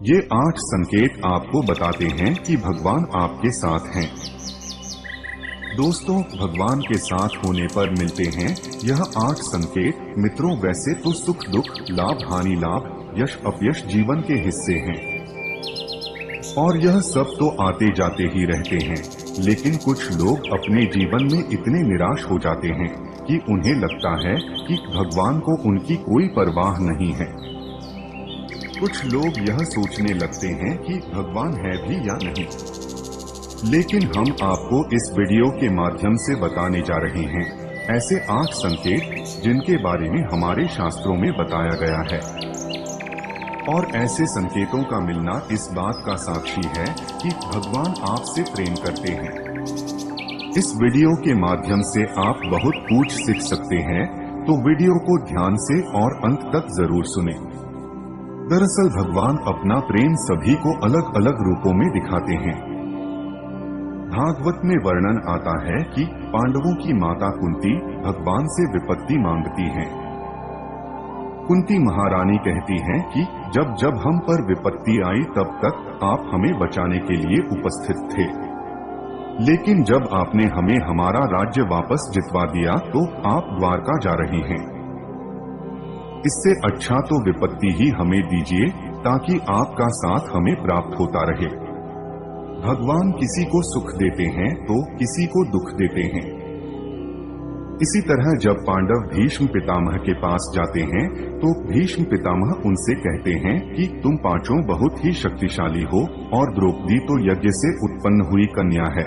ये 8 संकेत आपको बताते हैं कि भगवान आपके साथ हैं। दोस्तों, भगवान के साथ होने पर मिलते हैं यह 8 संकेत। मित्रों, वैसे तो सुख दुख, लाभ हानि, लाभ यश अपयश जीवन के हिस्से हैं और यह सब तो आते जाते ही रहते हैं। लेकिन कुछ लोग अपने जीवन में इतने निराश हो जाते हैं कि उन्हें लगता है कि भगवान को उनकी कोई परवाह नहीं है। कुछ लोग यह सोचने लगते हैं कि भगवान है भी या नहीं। लेकिन हम आपको इस वीडियो के माध्यम से बताने जा रहे हैं ऐसे 8 संकेत जिनके बारे में हमारे शास्त्रों में बताया गया है। और ऐसे संकेतों का मिलना इस बात का साक्षी है कि भगवान आपसे प्रेम करते हैं। इस वीडियो के माध्यम से आप बहुत कुछ सीख सकते हैं, तो वीडियो को ध्यान से और अंत तक जरूर सुनें। दरअसल भगवान अपना प्रेम सभी को अलग अलग रूपों में दिखाते हैं। भागवत में वर्णन आता है कि पांडवों की माता कुंती भगवान से विपत्ति मांगती हैं। कुंती महारानी कहती हैं कि जब जब हम पर विपत्ति आई तब तक आप हमें बचाने के लिए उपस्थित थे, लेकिन जब आपने हमें हमारा राज्य वापस जितवा दिया तो आप द्वारका जा रहे हैं। इससे अच्छा तो विपत्ति ही हमें दीजिए ताकि आपका साथ हमें प्राप्त होता रहे। भगवान किसी को सुख देते हैं तो किसी को दुख देते हैं। इसी तरह जब पांडव भीष्म पितामह के पास जाते हैं तो भीष्म पितामह उनसे कहते हैं कि तुम पांचों बहुत ही शक्तिशाली हो और द्रौपदी तो यज्ञ से उत्पन्न हुई कन्या है,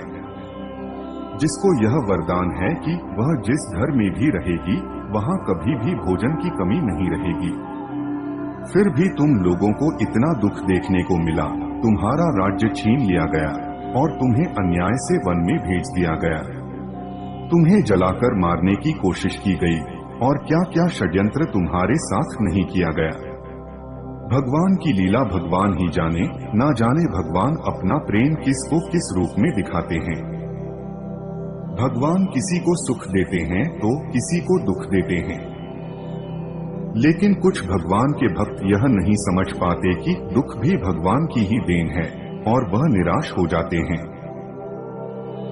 जिसको यह वरदान है कि वह जिस घर में भी रहेगी वहां कभी भी भोजन की कमी नहीं रहेगी। फिर भी तुम लोगों को इतना दुख देखने को मिला, तुम्हारा राज्य छीन लिया गया और तुम्हें अन्याय से वन में भेज दिया गया। तुम्हें जलाकर मारने की कोशिश की गई और क्या क्या षड्यंत्र तुम्हारे साथ नहीं किया गया। भगवान की लीला भगवान ही जाने, ना जाने भगवान अपना प्रेम किसको किस रूप में दिखाते हैं। भगवान किसी को सुख देते हैं तो किसी को दुख देते हैं। लेकिन कुछ भगवान के भक्त यह नहीं समझ पाते कि दुख भी भगवान की ही देन है और वह निराश हो जाते हैं।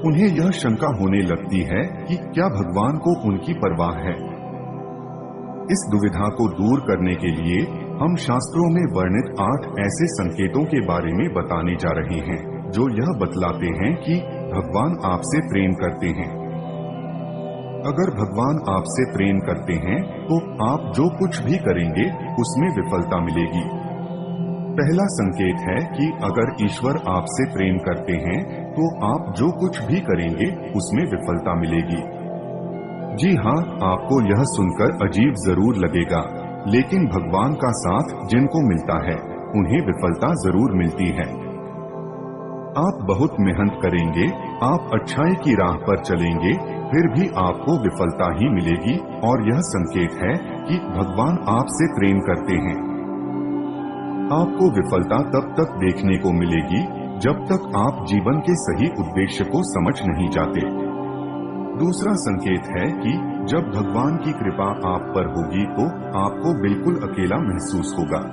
उन्हें यह शंका होने लगती है कि क्या भगवान को उनकी परवाह है। इस दुविधा को दूर करने के लिए हम शास्त्रों में वर्णित 8 ऐसे संकेतों के बारे में बताने जा रहे हैं जो यह बतलाते हैं कि भगवान आपसे प्रेम करते हैं। अगर भगवान आपसे प्रेम करते हैं तो आप जो कुछ भी करेंगे उसमें विफलता मिलेगी। पहला संकेत है कि अगर ईश्वर आपसे प्रेम करते हैं तो आप जो कुछ भी करेंगे उसमें विफलता मिलेगी। जी हाँ, आपको यह सुनकर अजीब जरूर लगेगा, लेकिन भगवान का साथ जिनको मिलता है उन्हें विफलता जरूर मिलती है। आप बहुत मेहनत करेंगे, आप अच्छाई की राह पर चलेंगे, फिर भी आपको विफलता ही मिलेगी और यह संकेत है कि भगवान आपसे प्रेम करते हैं। आपको विफलता तब तक देखने को मिलेगी जब तक आप जीवन के सही उद्देश्य को समझ नहीं जाते। दूसरा संकेत है कि जब भगवान की कृपा आप पर होगी तो आपको बिल्कुल अकेला महसूस होगा।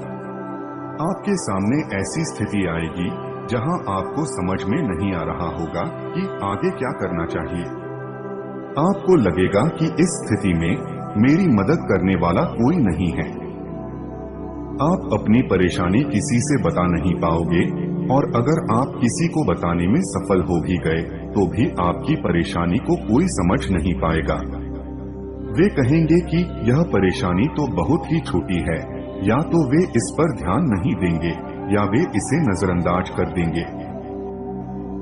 आपके सामने ऐसी स्थिति आएगी जहां आपको समझ में नहीं आ रहा होगा कि आगे क्या करना चाहिए। आपको लगेगा कि इस स्थिति में मेरी मदद करने वाला कोई नहीं है। आप अपनी परेशानी किसी से बता नहीं पाओगे और अगर आप किसी को बताने में सफल हो भी गए तो भी आपकी परेशानी को कोई समझ नहीं पाएगा। वे कहेंगे कि यह परेशानी तो बहुत ही छोटी है, या तो वे इस पर ध्यान नहीं देंगे या वे इसे नजरअंदाज कर देंगे।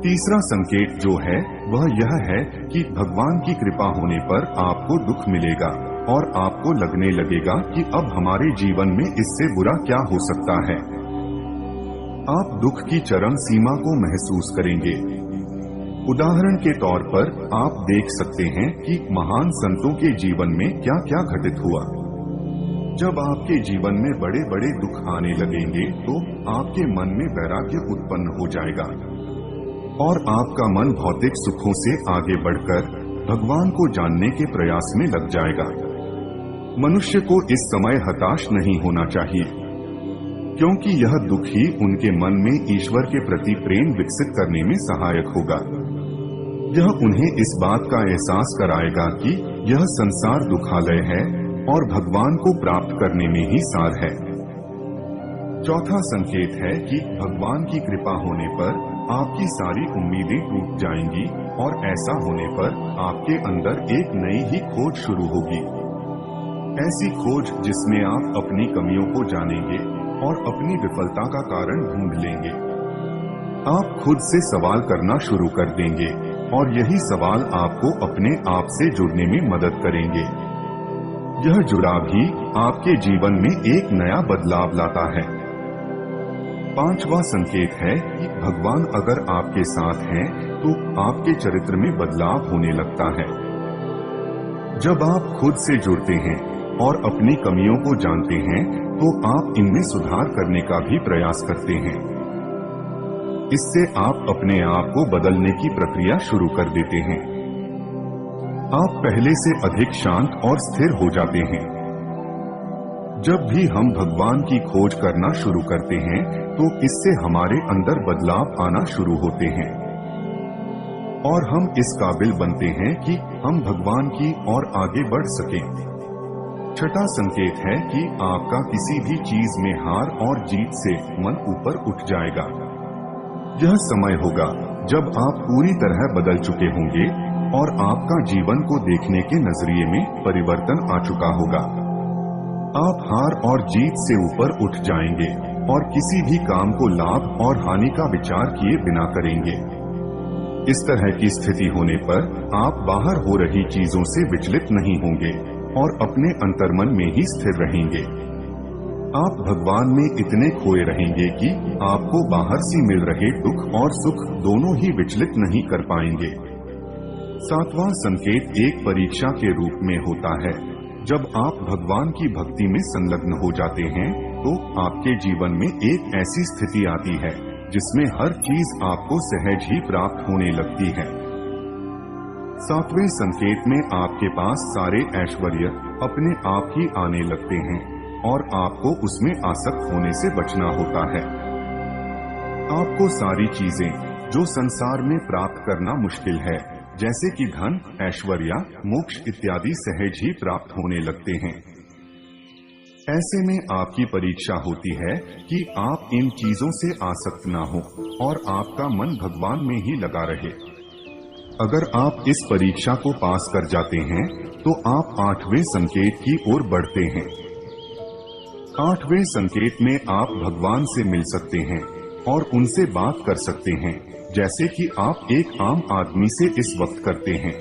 तीसरा संकेत जो है वह यह है कि भगवान की कृपा होने पर आपको दुख मिलेगा और आपको लगने लगेगा कि अब हमारे जीवन में इससे बुरा क्या हो सकता है। आप दुख की चरम सीमा को महसूस करेंगे। उदाहरण के तौर पर आप देख सकते हैं कि महान संतों के जीवन में क्या क्या घटित हुआ। जब आपके जीवन में बड़े बड़े दुख आने लगेंगे तो आपके मन में वैराग्य उत्पन्न हो जाएगा और आपका मन भौतिक सुखों से आगे बढ़कर भगवान को जानने के प्रयास में लग जाएगा। मनुष्य को इस समय हताश नहीं होना चाहिए। क्योंकि यह दुख ही उनके मन में ईश्वर के प्रति प्रेम विकसित करने में सहायक होगा। यह उन्हें इस बात का एहसास कराएगा कि यह संसार दुखालय है और भगवान को प्राप्त करने में ही सार है। चौथा संकेत है कि भगवान की कृपा होने पर आपकी सारी उम्मीदें टूट जाएंगी और ऐसा होने पर आपके अंदर एक नई ही खोज शुरू होगी। ऐसी खोज जिसमें आप अपनी कमियों को जानेंगे और अपनी विफलता का कारण ढूंढ लेंगे। आप खुद से सवाल करना शुरू कर देंगे और यही सवाल आपको अपने आप से जुड़ने में मदद करेंगे। यह जुड़ाव ही आपके जीवन में एक नया बदलाव लाता है। पांचवा संकेत है कि भगवान अगर आपके साथ हैं, तो आपके चरित्र में बदलाव होने लगता है। जब आप खुद से जुड़ते हैं और अपनी कमियों को जानते हैं, तो आप इनमें सुधार करने का भी प्रयास करते हैं। इससे आप अपने आप को बदलने की प्रक्रिया शुरू कर देते हैं। आप पहले से अधिक शांत और स्थिर हो जाते हैं। जब भी हम भगवान की खोज करना शुरू करते हैं, तो इससे हमारे अंदर बदलाव आना शुरू होते हैं और हम इस काबिल बनते हैं कि हम भगवान की ओर आगे बढ़ सकें। छठा संकेत है कि आपका किसी भी चीज में हार और जीत से मन ऊपर उठ जाएगा। यह समय होगा जब आप पूरी तरह बदल चुके होंगे और आपका जीवन को देखने के नजरिए में परिवर्तन आ चुका होगा। आप हार और जीत से ऊपर उठ जाएंगे और किसी भी काम को लाभ और हानि का विचार किए बिना करेंगे। इस तरह की स्थिति होने पर आप बाहर हो रही चीजों से विचलित नहीं होंगे और अपने अंतर्मन में ही स्थिर रहेंगे। आप भगवान में इतने खोए रहेंगे कि आपको बाहर से मिल रहे दुख और सुख दोनों ही विचलित नहीं कर पाएंगे। सातवां संकेत एक परीक्षा के रूप में होता है। जब आप भगवान की भक्ति में संलग्न हो जाते हैं, तो आपके जीवन में एक ऐसी स्थिति आती है जिसमें हर चीज आपको सहज ही प्राप्त होने लगती है। सातवें संकेत में आपके पास सारे ऐश्वर्य अपने आप ही आने लगते हैं और आपको उसमें आसक्त होने से बचना होता है। आपको सारी चीजें जो संसार में प्राप्त करना मुश्किल है, जैसे कि धन, ऐश्वर्य, मोक्ष इत्यादि सहज ही प्राप्त होने लगते हैं। ऐसे में आपकी परीक्षा होती है कि आप इन चीजों से आसक्त ना हो और आपका मन भगवान में ही लगा रहे। अगर आप इस परीक्षा को पास कर जाते हैं, तो आप आठवें संकेत की ओर बढ़ते हैं। आठवें संकेत में आप भगवान से मिल सकते हैं और उनसे बात कर सकते हैं, जैसे कि आप एक आम आदमी से इस वक्त करते हैं।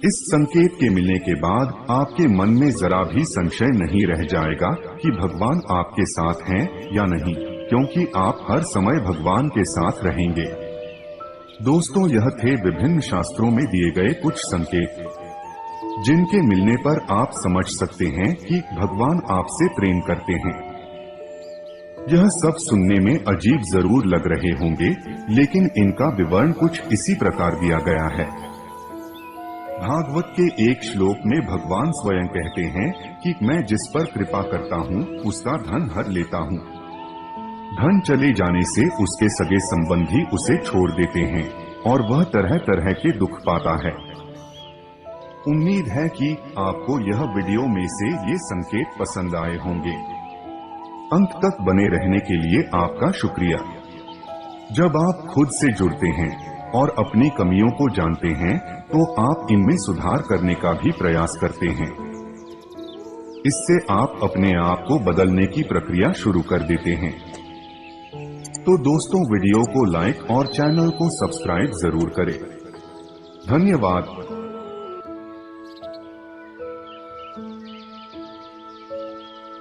इस संकेत के मिलने के बाद आपके मन में जरा भी संशय नहीं रह जाएगा कि भगवान आपके साथ हैं या नहीं, क्योंकि आप हर समय भगवान के साथ रहेंगे। दोस्तों, यह थे विभिन्न शास्त्रों में दिए गए कुछ संकेत, जिनके मिलने पर आप समझ सकते हैं कि भगवान आपसे प्रेम करते हैं। यह सब सुनने में अजीब जरूर लग रहे होंगे, लेकिन इनका विवरण कुछ इसी प्रकार दिया गया है। भागवत के एक श्लोक में भगवान स्वयं कहते हैं कि मैं जिस पर कृपा करता हूँ उसका धन हर लेता हूँ। धन चले जाने से उसके सगे संबंधी उसे छोड़ देते हैं और वह तरह तरह के दुख पाता है। उम्मीद है कि आपको यह वीडियो में से ये संकेत पसंद आए होंगे। अंत तक बने रहने के लिए आपका शुक्रिया। जब आप खुद से जुड़ते हैं और अपनी कमियों को जानते हैं, तो आप इनमें सुधार करने का भी प्रयास करते हैं। इससे आप अपने आप को बदलने की प्रक्रिया शुरू कर देते हैं। तो दोस्तों, वीडियो को लाइक और चैनल को सब्सक्राइब जरूर करें। धन्यवाद।